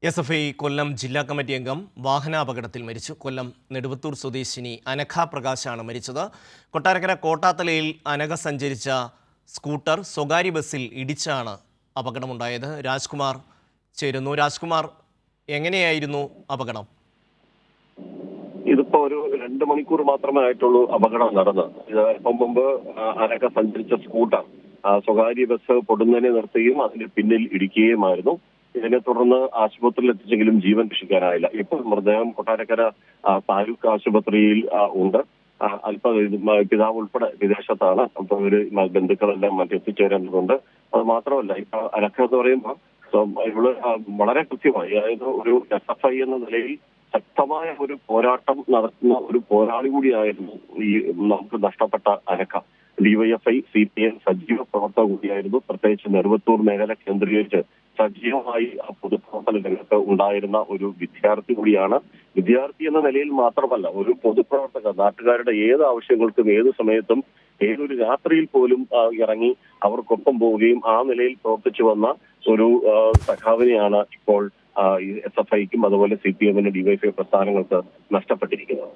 SFI കൊല്ലം ജില്ലാ committee അംഗം വാഹനാപകടത്തിൽ മരിച്ചു. കൊല്ലം നെടുവത്തൂർ സ്വദേശിനി അനഘ പ്രകാശാണ് മരിച്ചത്. കൊട്ടാരക്കര കോട്ടാത്തലയിൽ അനഘ സഞ്ചരിച്ച സ്കൂട്ടർ സ്വകാര്യ ബസ്സിൽ ഇടിച്ചാണ് അപകടമുണ്ടായത്. രാജ്കുമാർ ചേരുന്നു. രാജ്കുമാർ, എങ്ങനെയായിരുന്നു അപകടം? ഇതിപ്പോ ഒരു 2 മണിക്കൂർ മാത്രമേ ആയിട്ടുള്ളൂ അപകടം നടന്നത്. ഇപ്പം മുമ്പ് അനഘ സഞ്ചരിച്ച സ്കൂട്ടർ സ്വകാര്യ ബസ് പൊടുന്നനെ നിർത്തുകയും അതിന് പിന്നിൽ ഇടിക്കുകയുമായിരുന്നു. ഇതിനെ തുടർന്ന് ആശുപത്രിയിൽ എത്തിച്ചെങ്കിലും ജീവൻ രക്ഷിക്കാനായില്ല. ഇപ്പോൾ മൃതദേഹം കൊട്ടാരക്കര താലൂക്ക് ആശുപത്രിയിൽ ഉണ്ട്. പിതാവ് ഉൾപ്പെടെ വിദേശത്താണ്. അപ്പൊ ഇവര് ബന്ധുക്കളെല്ലാം എത്തിച്ചേരേണ്ടതുണ്ട്. അത് മാത്രമല്ല, ഇപ്പൊ അനഘ എന്ന് പറയുമ്പോൾ ഇവള് വളരെ കൃത്യമായി, അതായത് ഒരു SFI എന്ന നിലയിൽ ശക്തമായ ഒരു പോരാട്ടം നടത്തുന്ന ഒരു പോരാളി കൂടിയായിരുന്നു ഈ നമുക്ക് നഷ്ടപ്പെട്ട അനഘ. DYFI CPM സജീവ പ്രവർത്തക കൂടിയായിരുന്നു. പ്രത്യേകിച്ച് നെടുവത്തൂർ മേഖല കേന്ദ്രീകരിച്ച് സജീവമായി പൊതുപ്രവർത്തന രംഗത്ത് ഉണ്ടായിരുന്ന ഒരു വിദ്യാർത്ഥി കൂടിയാണ്. വിദ്യാർത്ഥി എന്ന നിലയിൽ മാത്രമല്ല, ഒരു പൊതുപ്രവർത്തക, നാട്ടുകാരുടെ ഏത് ആവശ്യങ്ങൾക്കും ഏത് സമയത്തും ഏതൊരു രാത്രിയിൽ പോലും ഇറങ്ങി അവർക്കൊപ്പം പോവുകയും ആ നിലയിൽ പ്രവർത്തിച്ചു വന്ന ഒരു സഖാവിനെയാണ് ഇപ്പോൾ SFIക്കും അതുപോലെ CPM DYFI പ്രസ്ഥാനങ്ങൾക്ക് നഷ്ടപ്പെട്ടിരിക്കുന്നത്.